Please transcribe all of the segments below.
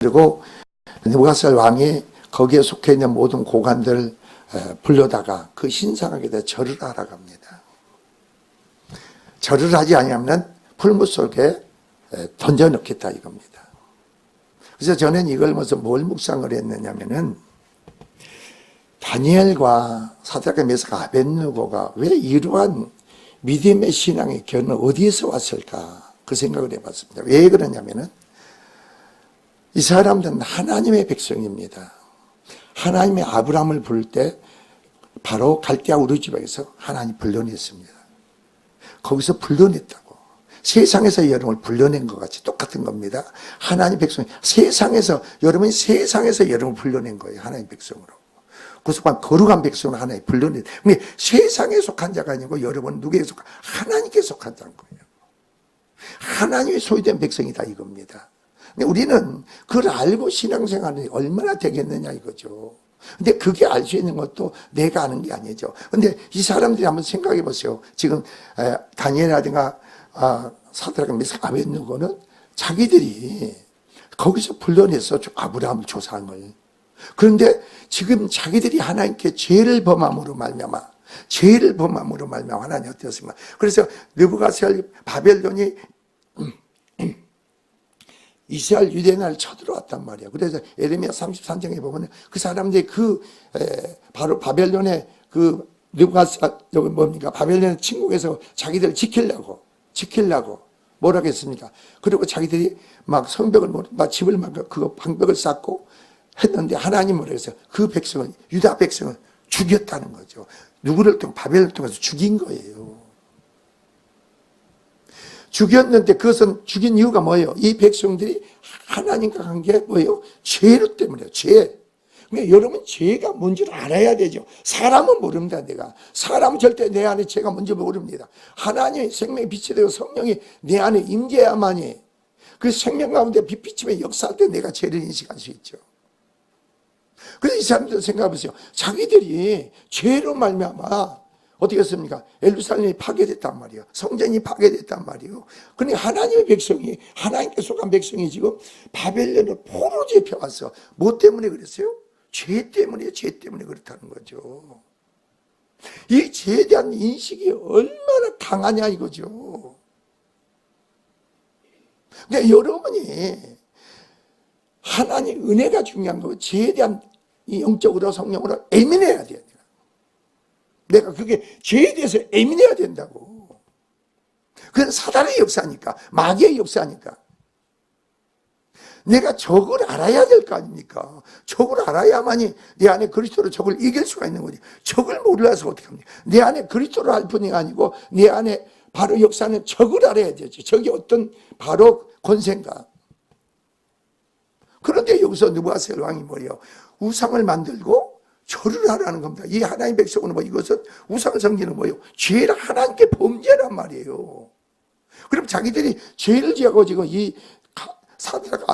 그리고 느부갓네살 왕이 거기에 속해 있는 모든 고관들 불러다가 그 신상에게 절을 하라고 합니다. 절을 하지 아니하면 풀무 속에 던져 넣겠다 이겁니다. 그래서 저는 이걸 보면서 뭘 묵상을 했느냐면은 다니엘과 사드락과 메삭과 아벳느고가 왜 이러한 믿음의 신앙의 견은 어디에서 왔을까 그 생각을 해봤습니다. 왜 그러냐면은 이 사람들은 하나님의 백성입니다. 하나님의 아브라함을 부를 때 바로 갈대아 우르 지방에서 하나님 불러냈습니다. 거기서 불러냈다고. 세상에서 여러분을 불러낸 것 같이 똑같은 겁니다. 하나님 백성, 여러분이 세상에서 여러분을 불러낸 거예요. 하나님 백성으로. 그래서 거룩한 백성을 하나님 불러낸. 세상에 속한 자가 아니고 여러분 누구에 속한? 하나님께 속한 자인 거예요. 하나님의 소유된 백성이다 이겁니다. 우리는 그걸 알고 신앙생활이 얼마나 되겠느냐 이거죠. 근데 그게 알 수 있는 것도 내가 아는 게 아니죠. 근데 이 사람들이 한번 생각해 보세요. 지금 다니엘이라든가 사드락과 메삭 아벳느고는 자기들이 거기서 불러내서 아브라함을 조상을. 그런데 지금 자기들이 하나님께 죄를 범함으로 말미암아 하나님이 어떻습니까? 그래서 느부갓네살 바벨론이 이스라엘 유대 나라를 쳐들어왔단 말이야. 그래서 예레미야 33장에 보면 그 사람들이 바로 바벨론의 그 느부갓네살 바벨론의 침공에서 자기들을 지키려고 뭐라고 했습니까? 그리고 자기들이 막 성벽을 막 집을 막 그 방벽을 쌓고 했는데 하나님 뭐라고 했어요? 그 백성을 유다 백성을 죽였다는 거죠. 누구를 통해 바벨론을 통해서 죽인 거예요. 죽였는데 그것은 죽인 이유가 뭐예요? 이 백성들이 하나님과 관계 뭐예요? 죄로 때문에요. 죄. 그러니까 여러분 죄가 뭔지를 알아야 되죠. 사람은 모릅니다. 내가. 사람은 절대 내 안에 죄가 뭔지 모릅니다. 하나님의 생명의 빛이 되고 성령이 내 안에 임재야만이 그 생명 가운데 빛비침에 역사할 때 내가 죄를 인식할 수 있죠. 그래서 이 사람들 생각해보세요. 자기들이 죄로 말미암아 어떻게 했습니까? 예루살렘이 파괴됐단 말이에요. 성전이 파괴됐단 말이에요. 그러니 하나님의 백성이, 하나님께 속한 백성이 지금 바벨론을 포로 잡혀왔어. 뭐 때문에 그랬어요? 죄 때문에 그렇다는 거죠. 이 죄에 대한 인식이 얼마나 강하냐 이거죠. 그러니까 여러분이 하나님 은혜가 중요한 거고 죄에 대한 영적으로 성령으로 예민해야 돼요. 내가 그게 죄에 대해서 예민해야 된다고. 그건 사단의 역사니까, 마귀의 역사니까. 내가 적을 알아야 될 거 아닙니까? 적을 알아야만이 내 안에 그리스도로 적을 이길 수가 있는 거지. 적을 몰라서 어떻게 합니까? 내 안에 그리스도를 알 뿐이 아니고 내 안에 바로 역사는 적을 알아야 되죠. 적이 어떤 바로 권세인가. 그런데 여기서 느부갓네살 왕이 뭐예요? 우상을 만들고 절을 하라는 겁니다. 이 하나님 백성은 뭐 이것은 우상 성기는 뭐예요? 죄를 하나님께 범죄란 말이에요. 그럼 자기들이 죄를 지어고 지금 이 사드락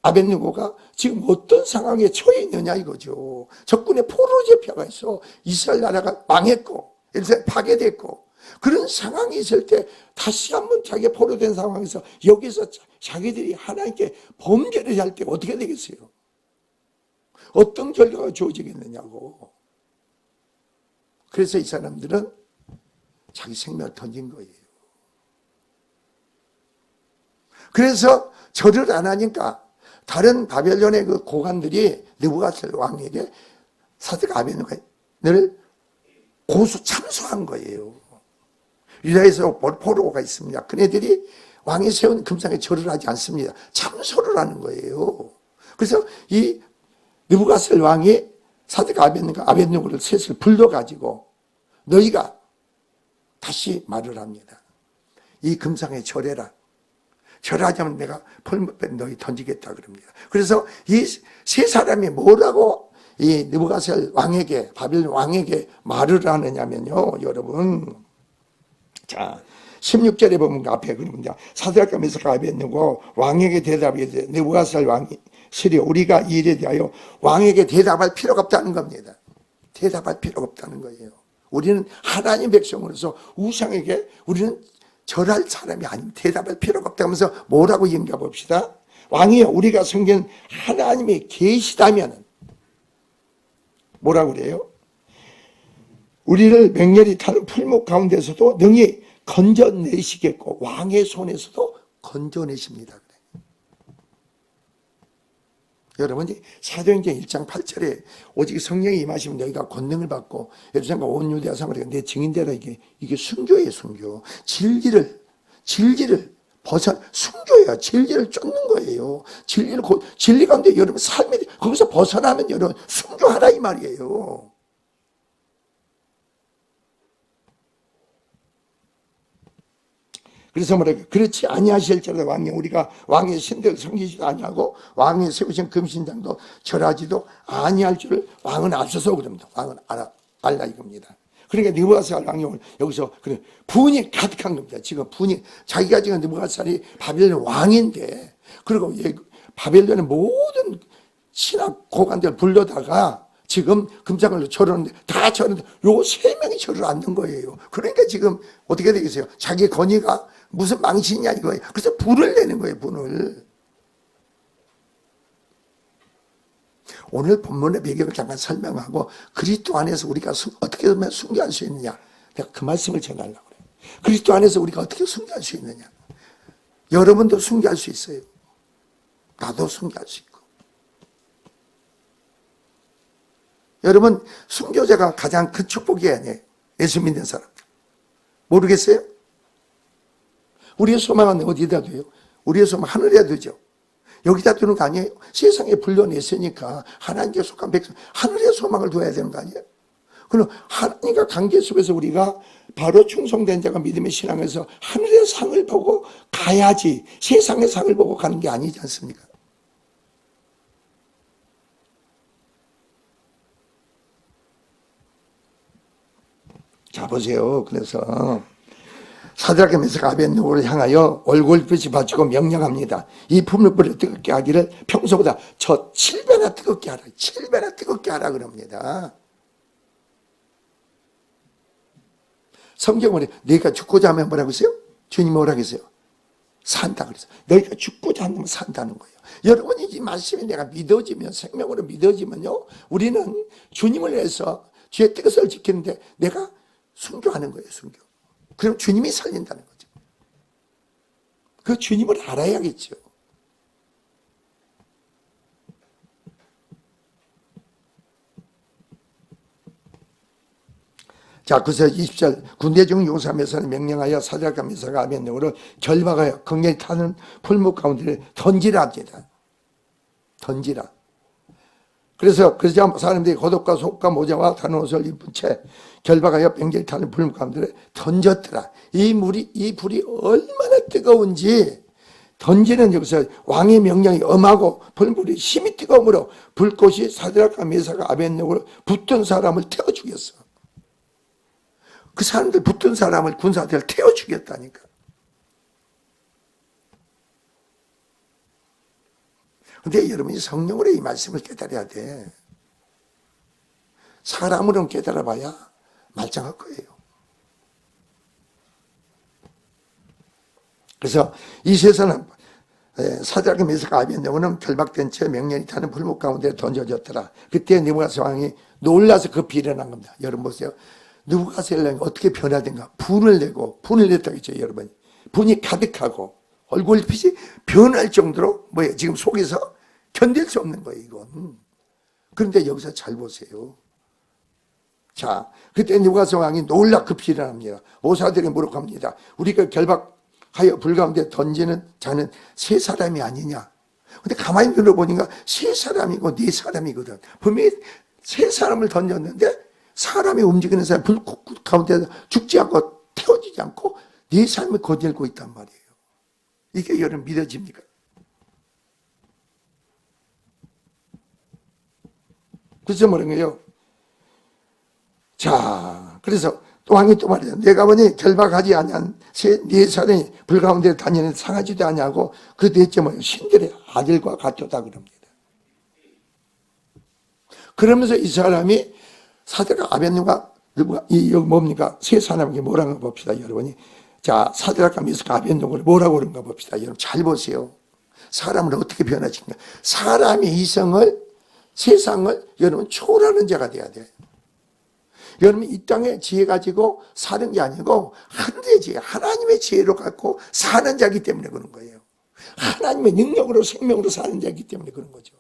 아벳느고가 지금 어떤 상황에 처해 있느냐 이거죠. 적군의 포로 잡혀가 있어. 이스라엘 나라가 망했고 이스라엘 파괴됐고 그런 상황이 있을 때 다시 한번 자기가 포로된 상황에서 여기서 자기들이 하나님께 범죄를 할 때 어떻게 되겠어요? 어떤 결과가 주어지겠느냐고. 그래서 이 사람들은 자기 생명을 던진 거예요. 그래서 절을 안 하니까 다른 바벨론의 그 고관들이 느부갓네살 왕에게 사드락 아벳느고를 고소 참소한 거예요. 유다에서 포로가 있습니다. 그네들이 왕이 세운 금상에 절을 하지 않습니다. 참소를 하는 거예요. 그래서 이 느부갓네살 왕이 사드락 아벳느고를 셋을 불러가지고 너희가 다시 말을 합니다. 이 금상에 절해라. 절하자면 내가 풀무에 너희 던지겠다 그럽니다. 그래서 이 세 사람이 뭐라고 이 느부갓네살 왕에게 바벨론 왕에게 말을 하느냐면요, 여러분. 자, 16절에 보면 앞에 그럽니다. 사드락과 메삭과 아벳느고 왕에게 대답하되 느부갓네살 왕이 시리오 우리가 이 일에 대하여 왕에게 대답할 필요가 없다는 겁니다. 대답할 필요가 없다는 거예요. 우리는 하나님 백성으로서 우상에게 우리는 절할 사람이 아니면 대답할 필요가 없다면서 뭐라고 얘기해 봅시다. 왕이여, 우리가 섬기는 하나님이 계시다면 뭐라고 그래요? 우리를 맹렬히 타는 풀목 가운데서도 능히 건져내시겠고 왕의 손에서도 건져내십니다. 여러분이 사도행전 1장 8절에 오직 성령이 임하시면 너희가 권능을 받고 예루살렘과 온 유대와 사마리아 내 증인되라. 이게 순교예요. 순교. 진리를 순교예요. 진리를 쫓는 거예요. 진리 가운데 여러분 삶이 거기서 벗어나면 여러분 순교하라 이 말이에요. 그래서 뭐랄까, 그렇지 아니하실지라도 왕이 우리가 왕의 신들을 섬기지도 아니하고 왕이 세우신 금신장도 절하지도 아니할 줄을 왕은 앞서서 그럽니다. 왕은 알라 이겁니다. 그러니까 느부갓네살 왕이 여기서 그래 분이 가득한 겁니다. 지금 분이 자기가 지금 느부갓네살이 바벨론 왕인데, 그리고 바벨론의 모든 신학 고관들 불러다가 지금 금장을로 절하는데 다 절하는데 요 세 명이 절을 않는 거예요. 그러니까 지금 어떻게 되겠어요? 자기 건의가 무슨 망신이냐 이거예요. 그래서 분을 내는 거예요. 분을. 오늘 본문의 배경을 잠깐 설명하고 그리스도 안에서 우리가 어떻게 하면 순교할 수 있느냐, 내가 그 말씀을 전하려고 그래요. 그리스도 안에서 우리가 어떻게 순교할 수 있느냐. 여러분도 순교할 수 있어요. 나도 순교할 수 있고. 여러분, 순교자가 가장 큰 축복이 아니에요. 예수 믿는 사람. 모르겠어요? 우리의 소망은 어디다 둬요? 우리의 소망 하늘에다 두죠. 여기다 두는 거 아니에요? 세상에 불러냈으니까 하나님께 속한 백성, 하늘의 소망을 둬야 되는 거 아니에요? 그럼 하나님과 관계 속에서 우리가 바로 충성된 자가 믿음의 신앙에서 하늘의 상을 보고 가야지 세상의 상을 보고 가는 게 아니지 않습니까? 자, 보세요. 그래서 사드락과 메삭과 아벳느고를 향하여 얼굴빛이 바치고 명령합니다. 이 풀무불을 뜨겁게 하기를 평소보다 저 7배나 뜨겁게 하라. 7배나 뜨겁게 하라 그럽니다. 성경은 너희가 죽고자 하면 뭐라고 했어요? 주님 뭐라고 했어요? 산다 그랬어요. 너희가 죽고자 하면 산다는 거예요. 여러분이 이 말씀이 내가 믿어지면, 생명으로 믿어지면요, 우리는 주님을 위해서 주의 뜻을 지키는데 내가 순교하는 거예요. 순교. 그럼 주님이 살린다는 거죠. 그 주님을 알아야겠죠. 자, 그래서 20절 군대 중 용사면서는 명령하여 사드락과 메삭과 아벳느고를 결박하여 극렬히 타는 풀무 가운데 던지라 합니다. 던지라. 그래서 그러자 사람들이 겉옷과 속과 모자와 다른 옷을 입은 채 결박하여 맹렬히 타는 풀무 가운데 던졌더라. 이 불이 얼마나 뜨거운지, 던지는 여기서 왕의 명령이 엄하고 풀물이 힘이 뜨거우므로 불꽃이 사드락과 메삭과 아벳느고를 붙든 사람을 태워 죽였어. 그 사람들 붙든 사람을 군사들을 태워 죽였다니까. 근데 여러분이 성령으로 이 말씀을 깨달아야 돼. 사람으로는 깨달아봐야 말짱할 거예요. 그래서 이 세상은 사드락과 메삭과 아벳느고는 결박된 채 맹렬히 타는 불목 가운데 던져졌더라. 그때 느부갓네살 왕이 놀라서 급히 일어난 겁니다. 여러분 보세요. 느부갓네살 왕이 어떻게 변화된가? 분을 냈다고 했죠. 여러분. 분이 가득하고 얼굴빛이 변할 정도로 뭐예요? 지금 속에서 견딜 수 없는 거예요. 이건. 그런데 여기서 잘 보세요. 자, 그때 느부갓네살 왕이 놀라 급히 일어납니다. 오사들이 물어갑니다. 우리가 결박하여 불 가운데 던지는 자는 세 사람이 아니냐? 근데 가만히 들어보니까 세 사람이고 네 사람이거든. 분명히 세 사람을 던졌는데 사람이 움직이는 사람 불 가운데 죽지 않고 태워지지 않고 네 삶을 거들고 있단 말이에요. 이게 여러분 믿어집니까? 그래서 뭐라는 거예요? 자, 그래서 또 왕이 또 말해요. 내가 보니 결박하지 아니한 네 사람이 불 가운데 다니는 상하지도 아니하고 그 대체 뭐예요? 신들의 아들과 같도다 그럽니다. 그러면서 이 사람이 사드락 아벳느고가 여기 뭡니까? 세 사람에게 뭐라고 봅시다, 여러분이. 자, 사드락과 메삭과 아벳느고를 뭐라고 그런가 봅시다. 여러분 잘 보세요. 사람을 어떻게 변화시키냐. 사람의 이성을, 세상을 여러분 초월하는 자가 돼야 돼. 여러분 이 땅에 지혜 가지고 사는 게 아니고 하늘의 지혜, 하나님의 지혜로 갖고 사는 자이기 때문에 그런 거예요. 하나님의 능력으로 생명으로 사는 자이기 때문에 그런 거죠.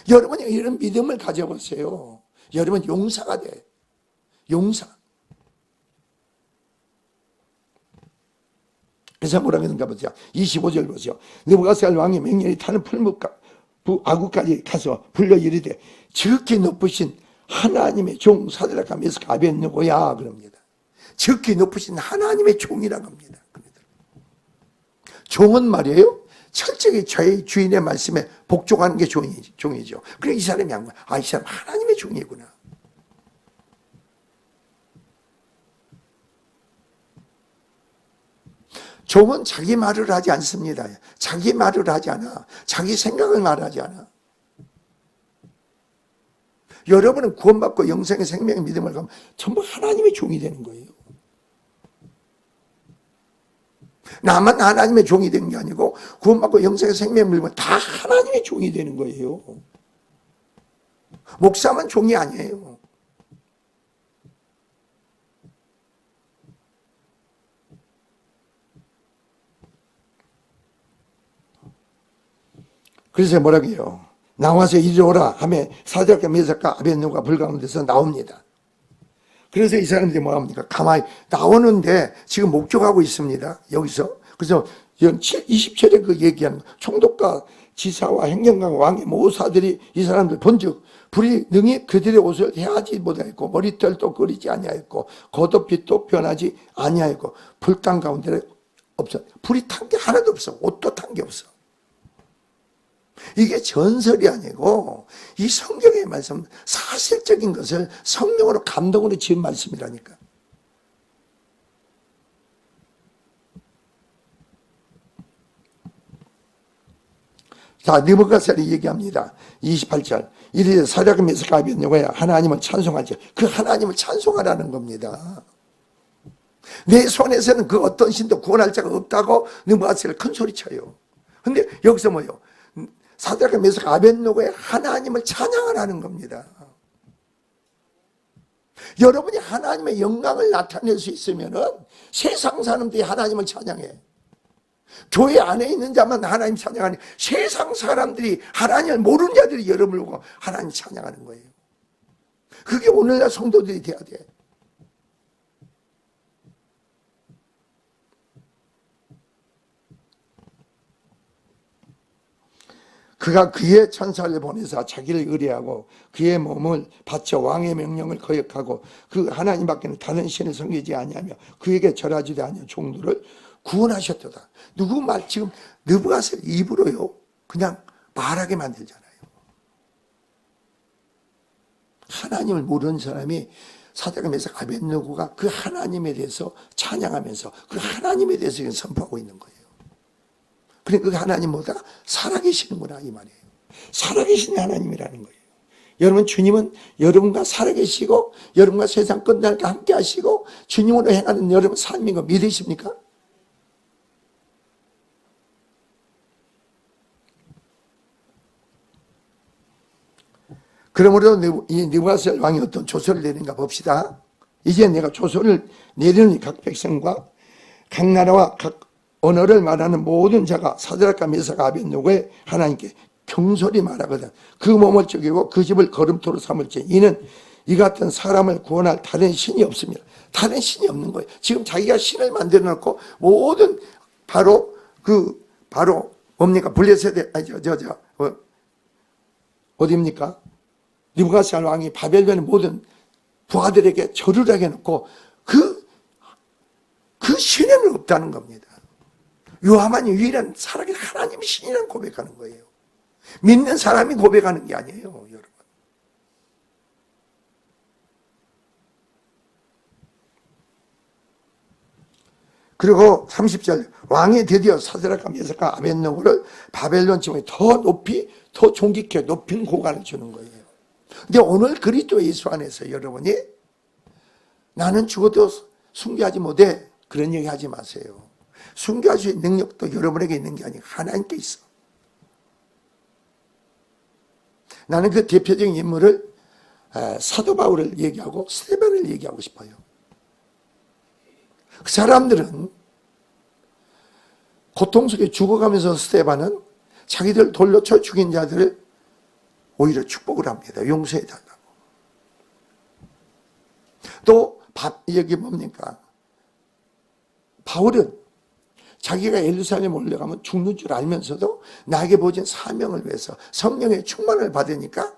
여러분이 이런 믿음을 가져보세요. 여러분 용사가 돼. 용사. 그래서 뭐라고 하는가 보세요. 25절 보세요. 느부갓네살 왕이 맹렬히 타는 풀무불 아구까지 가서 불러 이르되 지극히 높으신 하나님의 종 사드락과 메삭과 아벳느고야 그럽니다. 지극히 높으신 하나님의 종이라고 합니다. 종은 말이에요. 철저히 저희 주인의 말씀에 복종하는 게 종이죠. 그래 이 사람이 한 거야. 이 사람 하나님의 종이구나. 종은 자기 말을 하지 않습니다. 자기 말을 하지 않아. 자기 생각을 말하지 않아. 여러분은 구원받고 영생의 생명의 믿음을 가면 전부 하나님의 종이 되는 거예요. 나만 하나님의 종이 되는 게 아니고 구원받고 영생의 생명을 믿으면 다 하나님의 종이 되는 거예요. 목사만 종이 아니에요. 그래서 뭐라고 해요? 나와서 이리 오라 하며 사드락과 메삭과 아벳느고가 불 가운데서 나옵니다. 그래서 이 사람들이 뭐합니까? 가만히 나오는데 지금 목적하고 있습니다. 여기서. 그래서 20절에 그 얘기하는 총독과 지사와 행정관 왕의 모사들이 이 사람들 본즉 불이 능히 그들의 옷을 헤하지 못하였고 머리털도 끓이지 아니하였고 겉옷빛도 변하지 아니하였고 불땅 가운데 없어. 불이 탄 게 하나도 없어. 옷도 탄 게 없어. 이게 전설이 아니고 이 성경의 말씀, 사실적인 것을 성령으로 감동으로 지은 말씀이라니까. 자, 느부갓네살이 얘기합니다. 28절. 이르되 사드락과 메삭과 아벳느고야 하나님을 찬송하지. 그 하나님을 찬송하라는 겁니다. 내 손에서는 그 어떤 신도 구원할 자가 없다고 느부갓네살이 큰 소리 쳐요. 근데 여기서 뭐요? 사드락과 메삭과 아벳느고의 하나님을 찬양하라는 겁니다. 여러분이 하나님의 영광을 나타낼 수 있으면은 세상 사람들이 하나님을 찬양해. 교회 안에 있는 자만 하나님 찬양하니 세상 사람들이 하나님을 모르는 자들이 여러분을 보고 하나님 찬양하는 거예요. 그게 오늘날 성도들이 돼야 돼. 그가 그의 천사를 보내사 자기를 의뢰하고 그의 몸을 바쳐 왕의 명령을 거역하고 그 하나님 밖에는 다른 신을 섬기지 아니하며 그에게 절하지도 아니한 종들을 구원하셨도다. 누구 말 지금 느부갓네살 입으로요 그냥 말하게 만들잖아요. 하나님을 모르는 사람이 사드락과 메삭과 아벳느고가 그 하나님에 대해서 찬양하면서 그 하나님에 대해서 선포하고 있는 거예요. 그러니까 그 하나님보다 살아계시는구나 이 말이에요. 살아계신 하나님이라는 거예요. 여러분 주님은 여러분과 살아계시고 여러분과 세상 끝날까 함께 하시고 주님으로 행하는 여러분 삶인 거 믿으십니까? 그러므로 이 느부갓네살 왕이 어떤 조서를 내린가 봅시다. 이제 내가 조서를 내리니 각 백성과 각 나라와 각 언어를 말하는 모든 자가 사드락과 메삭과 아벳느고의 하나님께 경솔히 말하거든. 그 몸을 쪼개고 그 집을 거름토로 삼을지 이는 이 같은 사람을 구원할 다른 신이 없습니다. 다른 신이 없는 거예요. 지금 자기가 신을 만들어 놓고 모든 바로 뭡니까? 블레셋의 어디입니까? 느부갓네살 왕이 바벨론의 모든 부하들에게 절을 하게 해놓고 그 신에는 없다는 겁니다. 요하만이 유일한 살아계신 하나님의 신이라는 고백하는 거예요. 믿는 사람이 고백하는 게 아니에요, 여러분. 그리고 30절 왕이 드디어 사드락과 메삭과 아벳느고를 바벨론 지방에 더 높이 더 존귀케 높인 고관을 주는 거예요. 근데 오늘 그리스도 예수 안에서 여러분이 나는 죽어도 숭배하지 못해 그런 얘기 하지 마세요. 순교할 수 있는 능력도 여러분에게 있는 게 아니고 하나님께 있어. 나는 그 대표적인 인물을 사도 바울을 얘기하고 스데반을 얘기하고 싶어요. 그 사람들은 고통 속에 죽어가면서 스데반은 자기들 돌로 쳐 죽인 자들을 오히려 축복을 합니다. 용서해달라고. 또 여기 뭡니까? 바울은 자기가 예루살렘에 올라가면 죽는 줄 알면서도 나에게 보진 사명을 위해서 성령의 충만을 받으니까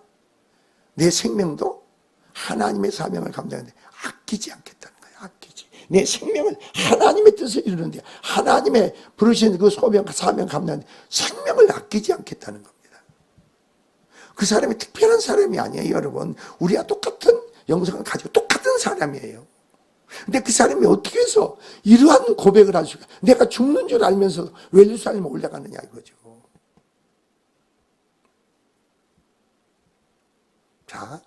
내 생명도 하나님의 사명을 감당하는데 아끼지 않겠다는 거예요. 아끼지. 내 생명을 하나님의 뜻을 이루는데 하나님의 부르신 그 소명, 사명 감당하는데 생명을 아끼지 않겠다는 겁니다. 그 사람이 특별한 사람이 아니에요, 여러분. 우리와 똑같은 영성을 가지고 똑같은 사람이에요. 근데 그 사람이 어떻게 해서 이러한 고백을 할 수가, 내가 죽는 줄 알면서 왜 예루살렘에 올라가느냐 이거죠. 자,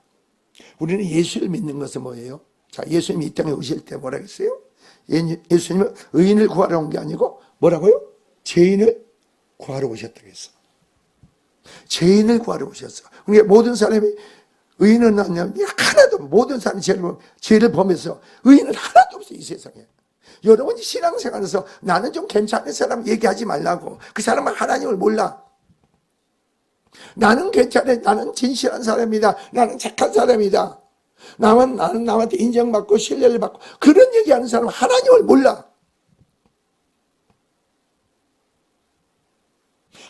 우리는 예수를 믿는 것은 뭐예요? 자, 예수님이 이 땅에 오실 때 뭐라 했어요? 예수님은 의인을 구하러 온 게 아니고 뭐라고요? 죄인을 구하러 오셨다고 했어. 죄인을 구하러 오셨어. 그러니까 모든 사람이 의인은 없냐면 하나도 없어. 모든 사람이 죄를 범해서 의인은 하나도 없어 이 세상에. 여러분이 신앙생활에서 나는 좀 괜찮은 사람 얘기하지 말라고. 그 사람은 하나님을 몰라. 나는 괜찮아. 나는 진실한 사람이다. 나는 착한 사람이다. 나는 남한테 인정받고 신뢰를 받고 그런 얘기하는 사람은 하나님을 몰라.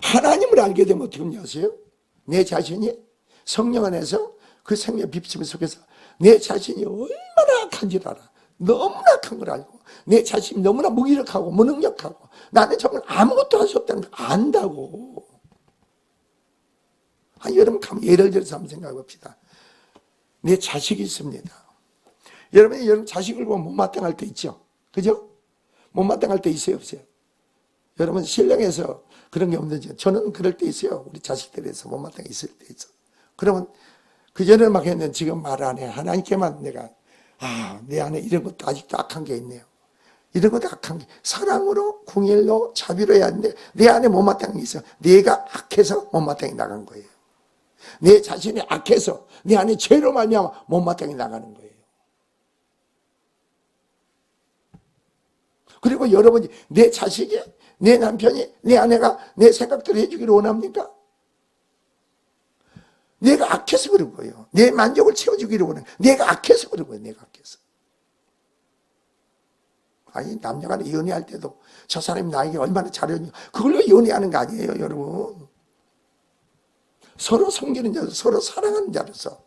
하나님을 알게 되면 어떻게 하는지 아세요? 내 자신이 성령 안에서 그 생명 비추심 속에서 내 자신이 얼마나 악한지를 알아. 너무나 악한 걸 알고 내 자신이 너무나 무기력하고 무능력하고 나는 정말 아무것도 할 수 없다는 걸 안다고. 아니, 여러분 예를 들어서 한번 생각해 봅시다. 내 자식이 있습니다. 여러분 자식을 보면 못마땅할 때 있죠. 그죠? 못마땅할 때 있어요, 없어요? 여러분 신랑에서 그런 게 없는지. 저는 그럴 때 있어요. 우리 자식들에서 못마땅해 있을 때 있어. 그러면 그전에 막 했는데 지금 말 안 해. 하나님께만 내가 내 안에 이런 것도 아직도 악한 게 있네요. 이런 것도 악한 게 사랑으로 궁일로 자비로 해야 하는데 내 안에 못마땅한 게 있어. 내가 악해서 못마땅히 나간 거예요. 내 자신이 악해서 내 안에 죄로 말미암아 못마땅히 나가는 거예요. 그리고 여러분이 내 자식이 내 남편이 내 아내가 내 생각대로 해주기를 원합니까? 내가 악해서 그런 거예요. 내 만족을 채워주기를 원해. 내가 악해서 그런 거예요. 내가 악해서. 아니, 남녀가 연애할 때도 저 사람이 나에게 얼마나 잘해주냐 그걸로 연애하는 거 아니에요, 여러분. 서로 섬기는 자로, 서로 사랑하는 자로서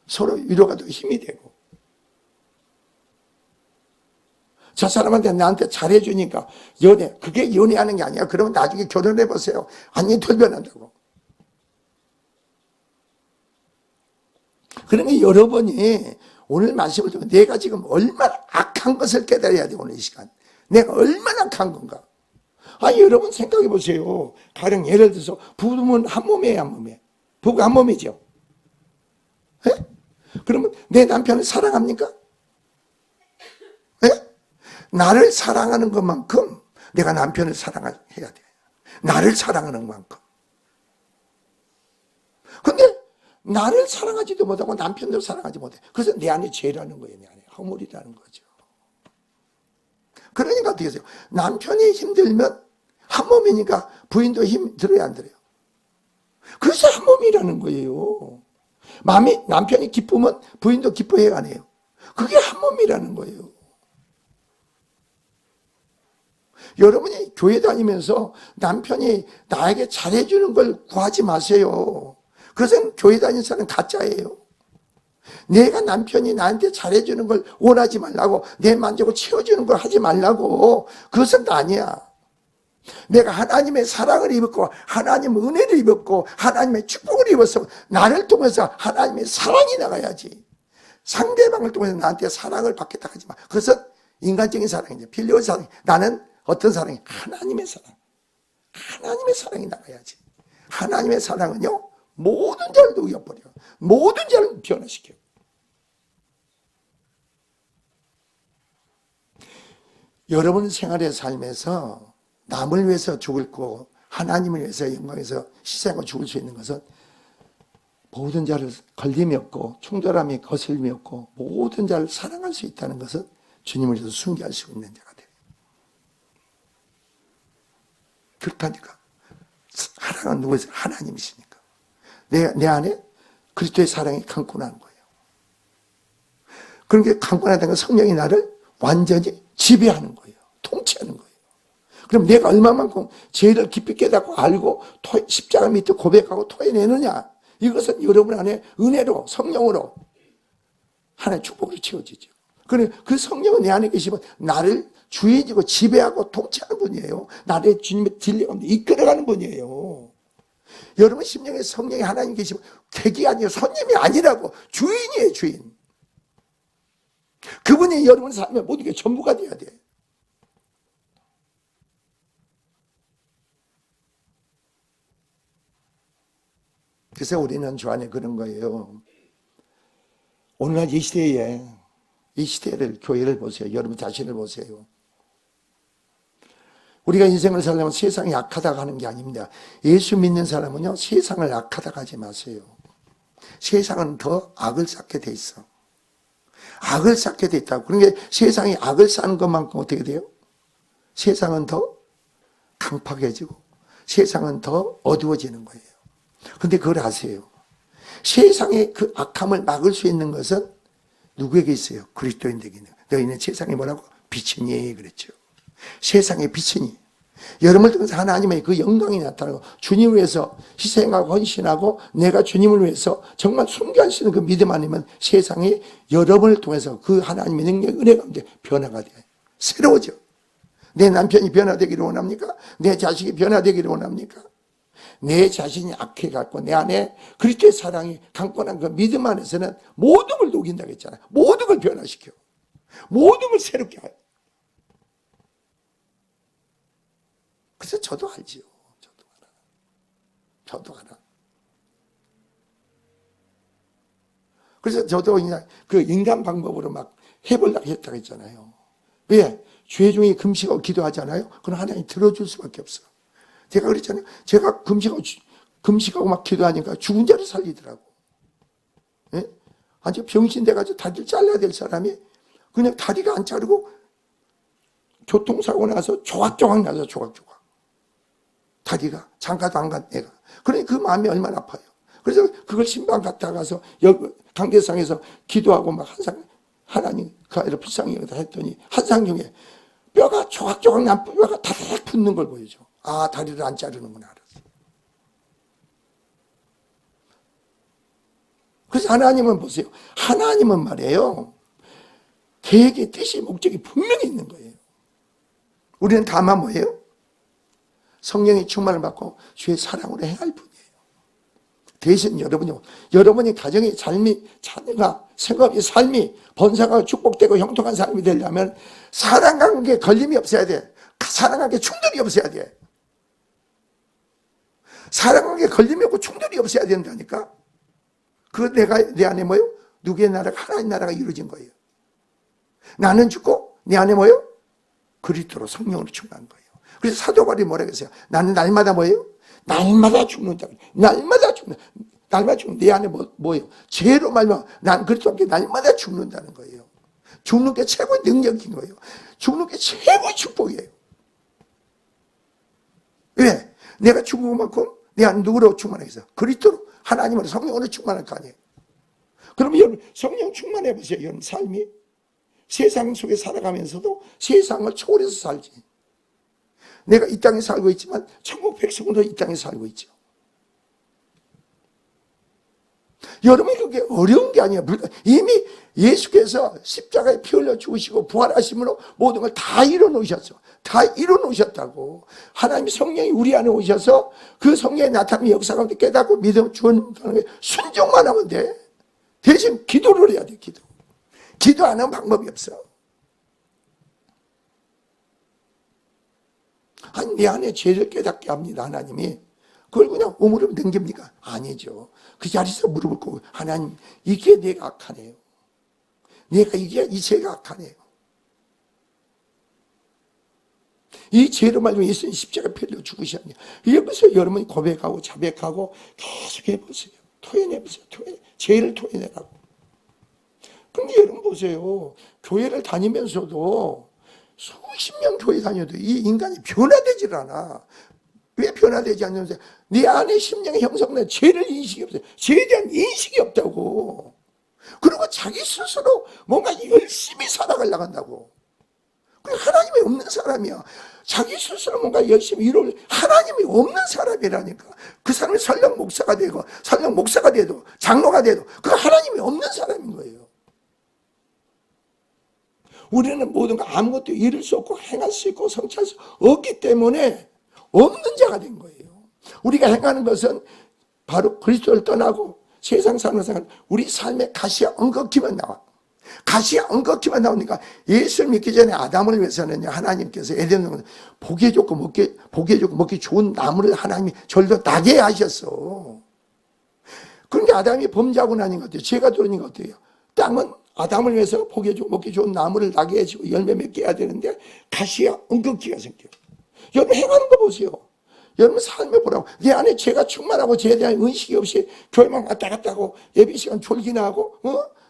서로 위로가 더 힘이 되고, 저 사람한테 나한테 잘해주니까 그게 연애하는 게 아니야. 그러면 나중에 결혼해보세요. 완전히 돌변한다고. 그러니까 여러분이 오늘 말씀을 듣고 내가 지금 얼마나 악한 것을 깨달아야 돼. 오늘 이 시간 내가 얼마나 악한 건가. 여러분 생각해 보세요. 가령 예를 들어서 부부는 한 몸이에요, 한 몸이에요? 부부가 한 몸이죠. 네? 그러면 내 남편을 사랑합니까? 네? 나를 사랑하는 것만큼 내가 남편을 사랑해야 돼. 나를 사랑하는 만큼. 근데 나를 사랑하지도 못하고 남편도 사랑하지 못해. 그래서 내 안에 죄라는 거예요. 내 안에 허물이라는 거죠. 그러니까 어떻게 하세요? 남편이 힘들면 한 몸이니까 부인도 힘 들어야 안 들어요? 그래서 한 몸이라는 거예요. 남편이 기쁘면 부인도 기뻐해야 안 해요? 그게 한 몸이라는 거예요. 여러분이 교회 다니면서 남편이 나에게 잘해주는 걸 구하지 마세요. 그것은 교회 다니는 사람은 가짜예요. 내가 남편이 나한테 잘해주는 걸 원하지 말라고, 내 만족을 채워주는 걸 하지 말라고. 그것은 아니야. 내가 하나님의 사랑을 입었고 하나님의 은혜를 입었고 하나님의 축복을 입어서 나를 통해서 하나님의 사랑이 나가야지. 상대방을 통해서 나한테 사랑을 받겠다 하지 마. 그것은 인간적인 사랑이죠. 필요한 사랑. 나는 어떤 사랑이? 하나님의 사랑. 하나님의 사랑이 나가야지. 하나님의 사랑은요, 모든 죄를 녹여버려. 모든 죄를 변화시켜. 여러분 생활의 삶에서 남을 위해서 죽을 거, 하나님을 위해서 영광에서 희생하고 죽을 수 있는 것은 모든 자를 걸림이 없고 충돌함이 거슬림이 없고 모든 자를 사랑할 수 있다는 것은 주님을 위해서 순교할 수 있는 자가 돼요. 그렇다니까. 사랑은 누구에서? 하나님이시니까. 내 안에 그리스도의 사랑이 강권한 거예요. 그런 게 강권하다는 건 성령이 나를 완전히 지배하는 거예요. 통치하는 거예요. 그럼 내가 얼마만큼 죄를 깊이 깨닫고 알고 십자가 밑에 고백하고 토해내느냐. 이것은 여러분 안에 은혜로 성령으로 하나의 축복으로 채워지죠. 그 성령은 내 안에 계시면 나를 주인이고 지배하고 통치하는 분이에요. 나를 주님의 진리 가운데 이끌어가는 분이에요. 여러분 심령에 성령이 하나님 계시면 객이 아니에요. 손님이 아니라고. 주인이에요. 주인. 그분이 여러분 삶에 모든 게 전부가 돼야 돼. 그래서 우리는 주 안에 그런 거예요. 오늘날 이 시대를, 교회를 보세요. 여러분 자신을 보세요. 우리가 인생을 살려면 세상이 악하다고 하는 게 아닙니다. 예수 믿는 사람은요, 세상을 악하다고 하지 마세요. 세상은 더 악을 쌓게 돼 있어. 악을 쌓게 돼 있다고. 그러니까 세상이 악을 쌓는 것만큼 어떻게 돼요? 세상은 더 강팍해지고 세상은 더 어두워지는 거예요. 근데 그걸 아세요. 세상의 그 악함을 막을 수 있는 것은 누구에게 있어요? 그리스도인에게 있는. 너희는 세상에 뭐라고? 빛이니 그랬죠. 세상의 빛이니. 여러분을 통해서 하나님의 그 영광이 나타나고 주님을 위해서 희생하고 헌신하고 내가 주님을 위해서 정말 순교할 수 있는 그 믿음 아니면 세상이 여러분을 통해서 그 하나님의 능력, 은혜 가운데 변화가 돼요. 새로워져. 내 남편이 변화되기를 원합니까? 내 자식이 변화되기를 원합니까? 내 자신이 악해갖고 내 안에 그리스도의 사랑이 강권한 그 믿음 안에서는 모든 걸 녹인다고 했잖아요. 모든 걸 변화시켜. 모든 걸 새롭게 해요. 그래서 저도 알지요. 저도 알아. 그래서 저도 그냥 그 인간 방법으로 막 해보려고 했다고 했잖아요. 왜? 죄 중에 금식하고 기도하잖아요. 그럼 하나님 들어줄 수밖에 없어. 제가 그랬잖아요. 제가 금식하고 막 기도하니까 죽은 자를 살리더라고. 예? 아주 병신 돼가지고 다리를 잘라야 될 사람이 그냥 다리가 안 자르고 교통사고 나서 조각조각 나서 조각조각. 다리가 장가도 안 간 애가. 그러니까 그 마음이 얼마나 아파요. 그래서 그걸 신방 갔다 가서 강대상에서 기도하고 막 하나님 그 아이를 불쌍히 여기다 했더니 한상 중에 뼈가 조각조각 난 뼈가 다다닥 붙는 걸 보여줘. 아, 다리를 안 자르는구나 알았어. 그래서 하나님은 보세요. 하나님은 말이에요. 계획의 뜻이 목적이 분명히 있는 거예요. 우리는 다만 뭐예요? 성령의 충만을 받고 주의 사랑으로 행할 뿐이에요. 대신 여러분이 가정의 삶이, 자녀가, 생업의 삶이 번성하고 축복되고 형통한 삶이 되려면 사랑 관계에 걸림이 없어야 돼. 사랑 관계에 충돌이 없어야 돼. 사랑 관계에 걸림이 없고 충돌이 없어야 된다니까. 내 안에 뭐예요? 누구의 나라가? 하나님 나라가 이루어진 거예요. 나는 죽고 내 안에 뭐예요? 그리스도로 성령으로 충만한 거예요. 그래서 사도 바울이 뭐라고 했어요? 나는 날마다 뭐예요? 날마다 죽는다. 날마다 죽는다. 날마다 죽는다. 내 안에 뭐예요? 죄로 말면 난 그리스도 함께 날마다 죽는다는 거예요. 죽는 게 최고의 능력인 거예요. 죽는 게 최고의 축복이에요. 왜? 내가 죽은 것만큼 내 안에 누구로 충만하겠어? 그리스도로, 하나님으로, 성령으로 충만할 거 아니에요. 그러면 여러분 성령 충만해 보세요. 여러분 삶이 세상 속에 살아가면서도 세상을 초월해서 살지. 내가 이 땅에 살고 있지만 천국 백성으로 이 땅에 살고 있죠. 여러분이 그게 어려운 게 아니에요. 이미 예수께서 십자가에 피 흘려 죽으시고 부활하심으로 모든 걸 다 이뤄놓으셨어. 다 이뤄놓으셨다고. 하나님 성령이 우리 안에 오셔서 그 성령의 나타나는 역사 가운데 깨닫고 믿음 주는 게 순종만 하면 돼. 대신 기도를 해야 돼. 기도 안 하면 방법이 없어. 아니, 내 안에 죄를 깨닫게 합니다. 하나님이. 그걸 그냥 오물으로 넘깁니까? 아니죠. 그 자리에서 무릎을 꿇고 하나님, 이게 내가 악하네요. 이게 이 죄가 악하네요. 이 죄로 말미암아 예수님 십자가 피흘려 죽으셨냐. 여기서 여러분이 고백하고 자백하고 계속 해보세요. 토해내보세요. 죄를 토해내라고. 근데 여러분 보세요. 교회를 다니면서도 수십 년 교회 다녀도 이 인간이 변화되질 않아. 왜 변화되지 않냐면 네 안에 심령의 형성된 죄를 인식이 없어요. 죄에 대한 인식이 없다고. 그리고 자기 스스로 뭔가 열심히 살아가려고 한다고. 하나님이 없는 사람이야. 자기 스스로 뭔가 열심히 이룰 하나님이 없는 사람이라니까. 그 사람이 설령 목사가 되고 설령 목사가 돼도 장로가 돼도 그 하나님이 없는 사람인 거예요. 우리는 모든 거 아무것도 이룰 수 없고 행할 수 있고 성취할 수 없기 때문에 없는 자가 된 거예요. 우리가 행하는 것은 바로 그리스도를 떠나고 세상 사는 생활, 우리 삶에 가시가 엉겁기만 나와. 가시가 엉겁기만 나오니까 예수를 믿기 전에 아담을 위해서는요, 하나님께서 에덴동산에 보기 좋고 먹기 좋은 나무를 하나님이 절로 나게 하셨어. 그러니까 아담이 범죄하고 나니 것 같아요. 죄가 들어오는 것 같아요. 땅은 아담을 위해서 보기 좋고 먹기 좋은 나무를 나게 해주고 열매 맺게 해야 되는데 가시가 엉겁기가 생겨요. 여러분 행하는 거 보세요. 여러분 삶에 보라고. 내 안에 죄가 충만하고 죄에 대한 의식이 없이 교회만 왔다 갔다 하고 예배 시간 졸기나 하고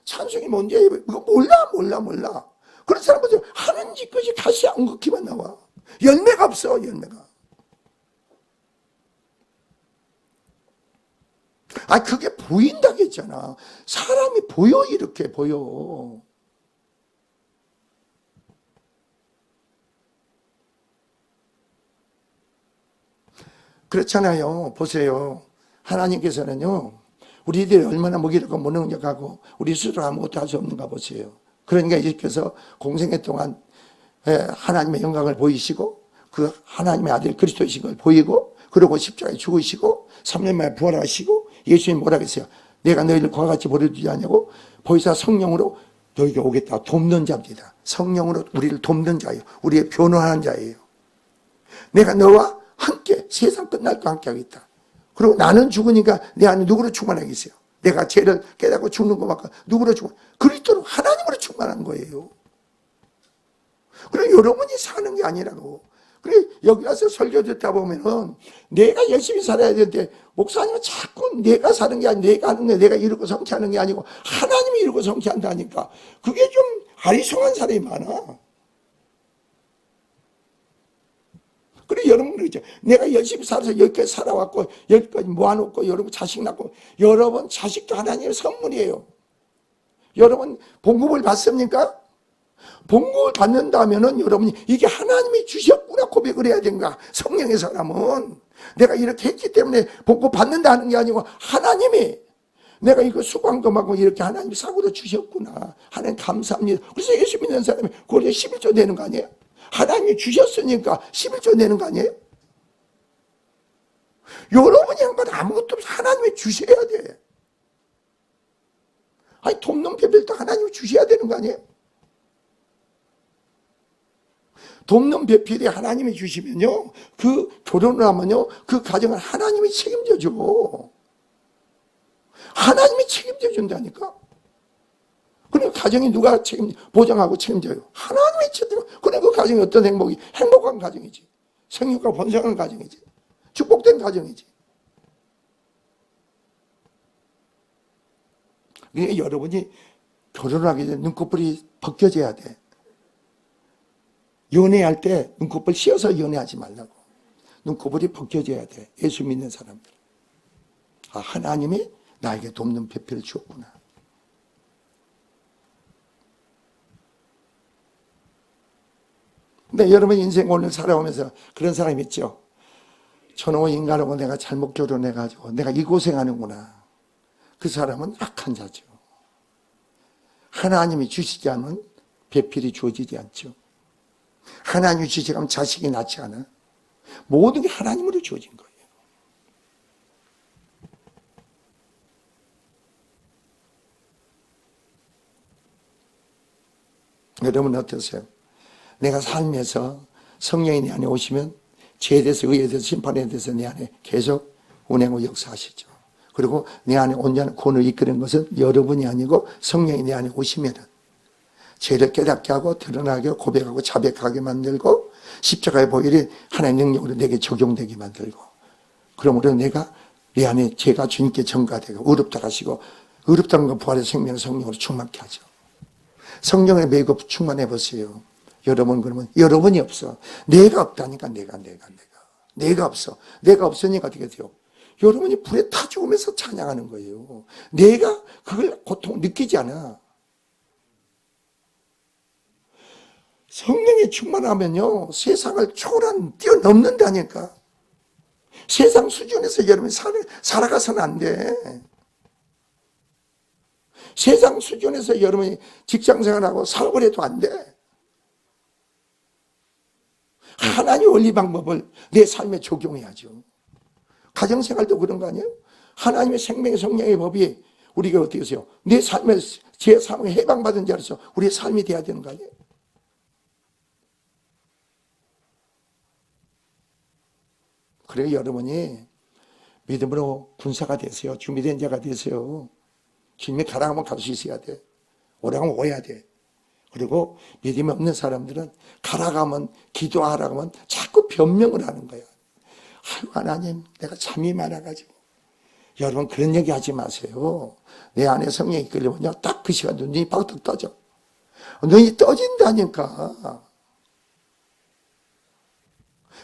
찬송이 뭔지 이거 몰라. 그런 사람들은 하는 짓까지 가시 엉겁기만 나와. 열매가 없어. 열매가. 그게 보인다고 했잖아. 사람이 보여. 이렇게 보여. 그렇잖아요. 보세요. 하나님께서는요, 우리들이 얼마나 무기력하고 무능력하고 우리 스스로 아무것도 할 수 없는가 보세요. 그러니까 예수께서 공생애 동안 하나님의 영광을 보이시고 그 하나님의 아들 그리스도이신 걸 보이고 그리고 십자가에 죽으시고 3년 만에 부활하시고 예수님 뭐라고 했어요? 내가 너희를 그와 같이 버려두지 않냐고 보이사 성령으로 너희에게 오겠다. 돕는 자입니다. 성령으로 우리를 돕는 자예요. 우리의 변호하는 자예요. 내가 너와 함께 세상 끝날 거 함께 하겠다. 그리고 나는 죽으니까 내 안에 누구로 충만하겠어요? 내가 죄를 깨닫고 죽는 것만큼 누구로 충만? 그리스도로 하나님으로 충만한 거예요. 그리고 여러분이 사는 게 아니라고. 그래 여기 와서 설교 듣다 보면은 내가 열심히 살아야 되는데 목사님은 자꾸 내가 사는 게 아니고 내가 하는 게 내가 이루고 성취하는 게 아니고 하나님이 이루고 성취한다니까 그게 좀 아리송한 사람이 많아. 그래 여러분 그러죠. 내가 열심히 살아서 여기까지 살아왔고 여기까지 모아놓고 여러분 자식 낳고 여러분 자식도 하나님의 선물이에요. 여러분 봉급을 받습니까? 봉급을 받는다면은 여러분이 이게 하나님이 주셨구나 고백을 해야 된가. 성령의 사람은 내가 이렇게 했기 때문에 봉급 받는다는 게 아니고 하나님이 내가 이거 수강금하고 이렇게 하나님이 사고로 주셨구나. 하나님 감사합니다. 그래서 예수 믿는 사람이 그걸 11조 되는 거 아니에요? 하나님이 주셨으니까 11조 내는 거 아니에요? 여러분이 한 건 아무것도 없어. 하나님이 주셔야 돼. 돕는 배필도 하나님이 주셔야 되는 거 아니에요? 돕는 배필이 하나님이 주시면요, 그 결혼을 하면요, 그 가정을 하나님이 책임져 줘. 하나님이 책임져 준다니까? 그러니까 가정이 누가 보장하고 책임져요? 하나님이 책임져. 그러니까 그 가정이 어떤 행복한 가정이지. 성육과 번성하는 가정이지. 축복된 가정이지. 그러니까 여러분이 결혼하기 전에 눈꺼풀이 벗겨져야 돼. 연애할 때 눈꺼풀 씌워서 연애하지 말라고. 눈꺼풀이 벗겨져야 돼. 예수 믿는 사람들. 하나님이 나에게 돕는 배필을 주었구나. 근데 여러분 인생 오늘 살아오면서 그런 사람이 있죠. 저놈의 인간하고 내가 잘못 결혼해가지고 내가 이 고생하는구나. 그 사람은 악한 자죠. 하나님이 주시지 않으면 배필이 주어지지 않죠. 하나님이 주시지 않으면 자식이 낳지 않아. 모든 게 하나님으로 주어진 거예요. 여러분 어떠세요? 내가 삶에서 성령이 내 안에 오시면 죄에 대해서 의에 대해서 심판에 대해서 내 안에 계속 운행하고 역사하시죠. 그리고 내 안에 온전한 구원을 이끄는 것은 여러분이 아니고 성령이 내 안에 오시면은 죄를 깨닫게 하고 드러나게 하고 고백하고 자백하게 만들고 십자가의 보혈이 하나님의 능력으로 내게 적용되게 만들고 그러므로 내가 내 안에 죄가 주님께 전가되고 의롭다 하시고 의롭다는 건 부활의 생명 성령으로 충만케 하죠. 성령에 매고 충만해 보세요. 여러분 그러면 여러분이 없어. 내가 없다니까 내가 없어. 내가 없으니까 어떻게 돼요? 여러분이 불에 타 죽으면서 찬양하는 거예요. 내가 그걸 고통 느끼지 않아. 성령이 충만하면요 세상을 초월한 뛰어넘는다니까. 세상 수준에서 여러분이 살아가서는 안 돼. 세상 수준에서 여러분이 직장생활하고 사업을 해도 안 돼. 하나님 원리 방법을 내 삶에 적용해야죠. 가정생활도 그런 거 아니에요? 하나님의 생명의 성령의 법이 우리가 어떻게 하세요? 내 삶에 제 삶을 해방받은 자로서 우리의 삶이 돼야 되는 거 아니에요? 그래요, 여러분이 믿음으로 군사가 되세요. 준비된 자가 되세요. 주님이 가라 하면 갈 수 있어야 돼. 오라 하면 오야 돼. 그리고 믿음이 없는 사람들은 가라 하면 기도하라 하면 자꾸 변명을 하는 거야. 아유 하나님 내가 잠이 많아가지고. 여러분 그런 얘기 하지 마세요. 내 안에 성령이 끌려오면 딱 그 시간 눈이 바짝 떠져. 눈이 떠진다니까.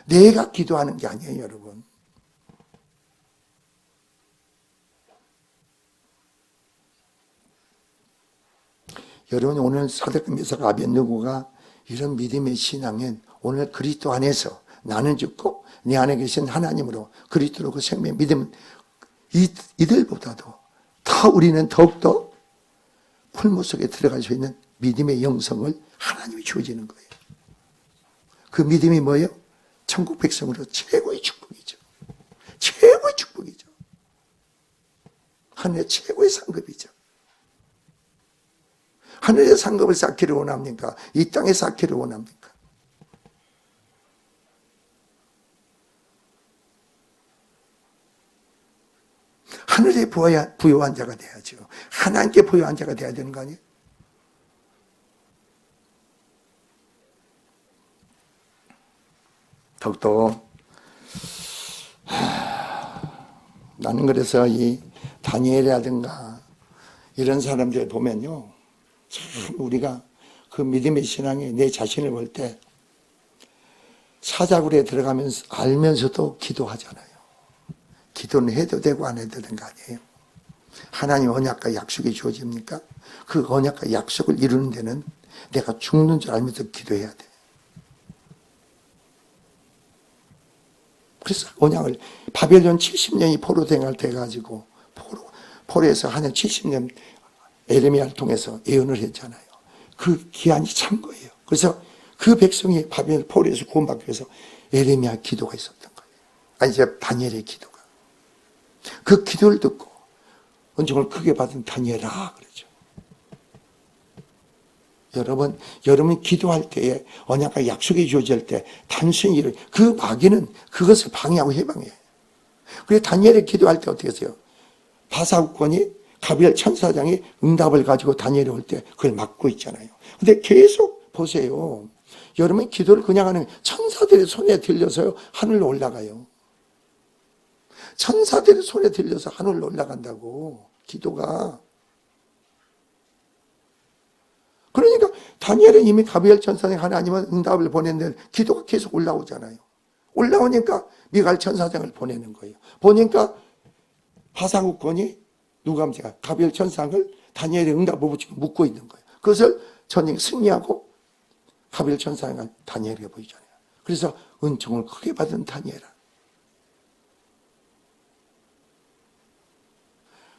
내가 기도하는 게 아니에요, 여러분. 여러분 오늘 사도권 메사가 아벤느고가 이런 믿음의 신앙엔 오늘 그리스도 안에서 나는 죽고 내 안에 계신 하나님으로 그리스도로 그 생명 믿음 이들보다도 더 우리는 더욱더 풀무 속에 들어갈 수 있는 믿음의 영성을 하나님이 주어지는 거예요. 그 믿음이 뭐예요? 천국 백성으로 최고의 축복이죠. 최고의 축복이죠. 하늘의 최고의 상급이죠. 하늘의 상급을 쌓기를 원합니까? 이 땅에 쌓기를 원합니까? 하늘에 부여한 자가 돼야죠. 하나님께 부여한 자가 돼야 되는 거 아니에요? 더욱더 나는 그래서 이 다니엘이라든가 이런 사람들 보면요 참 우리가 그 믿음의 신앙에 내 자신을 볼 때 사자굴에 들어가면서 알면서도 기도하잖아요. 기도는 해도 되고 안 해도 되는 거 아니에요. 하나님 언약과 약속이 주어집니까? 그 언약과 약속을 이루는 데는 내가 죽는 줄 알면서 기도해야 돼. 그래서 언약을 바벨론 70년이 포로 생활 돼가지고 포로에서 하는 70년 에레미야를 통해서 예언을 했잖아요. 그 기한이 찬 거예요. 그래서 그 백성이 바벨론 포로에서 구원받기 위해서 에레미야 기도가 있었던 거예요. 아니 이제 다니엘의 기도가. 그 기도를 듣고 은총을 크게 받은 다니엘아 그러죠. 여러분 기도할 때에 언약과 약속이 주어질 때 단순히 그 마귀는 그것을 방해하고 해방해요. 그래서 다니엘이 기도할 때 어떻게 했어요? 바사국권이 가비엘 천사장이 응답을 가지고 다니엘이 올 때 그걸 막고 있잖아요. 근데 계속 보세요. 여러분 기도를 그냥 하는 천사들의 손에 들려서요 하늘로 올라가요. 천사들의 손에 들려서 하늘로 올라간다고 기도가. 그러니까 다니엘은 이미 가비엘 천사장 하나님은 응답을 보냈는데 기도가 계속 올라오잖아요. 올라오니까 미가엘 천사장을 보내는 거예요. 보니까 바사국권이 누가 하면 제가 가비엘 천사장을 다니엘의 응답을 붙이고 묻고 있는 거예요. 그것을 전쟁 승리하고 가비엘 천사장을 다니엘에게 보이잖아요. 그래서 은총을 크게 받은 다니엘아.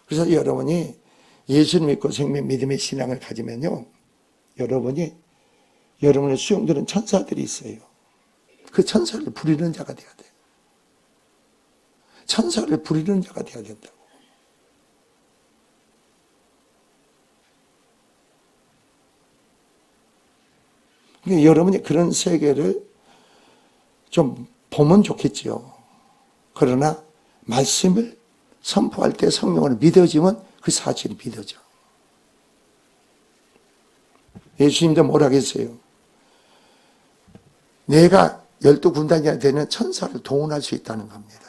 그래서 여러분이 예수를 믿고 생명 믿음의 신앙을 가지면요. 여러분의 수용되는 천사들이 있어요. 그 천사를 부리는 자가 돼야 돼요. 천사를 부리는 자가 돼야 된다고. 그러니까 여러분이 그런 세계를 좀 보면 좋겠지요. 그러나 말씀을 선포할 때 성령을 믿어지면 그 사실이 믿어져. 예수님도 뭐라 했어요? 내가 12군단이나 되는 천사를 동원할 수 있다는 겁니다.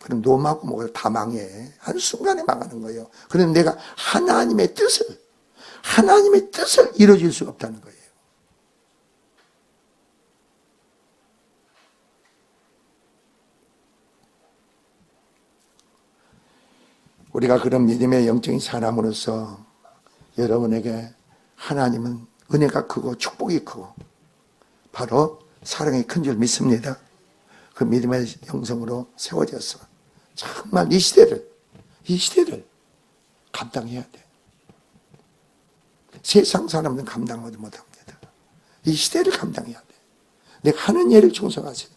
그럼 놈하고 뭐가 다 망해. 한순간에 망하는 거예요. 그럼 내가 하나님의 뜻을 이루어질 수가 없다는 거예요. 우리가 그런 믿음의 영적인 사람으로서 여러분에게 하나님은 은혜가 크고 축복이 크고 바로 사랑이 큰 줄 믿습니다. 그 믿음의 영성으로 세워져서 정말 이 시대를 감당해야 돼. 세상 사람들은 감당하지 못합니다. 이 시대를 감당해야 돼. 내가 하는 일을 충성하세요.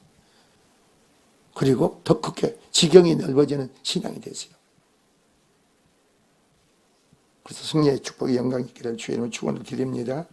그리고 더 크게 지경이 넓어지는 신앙이 되세요. 그래서 승리의 축복의 영광이 있기를 주의 이름으로 축원을 드립니다.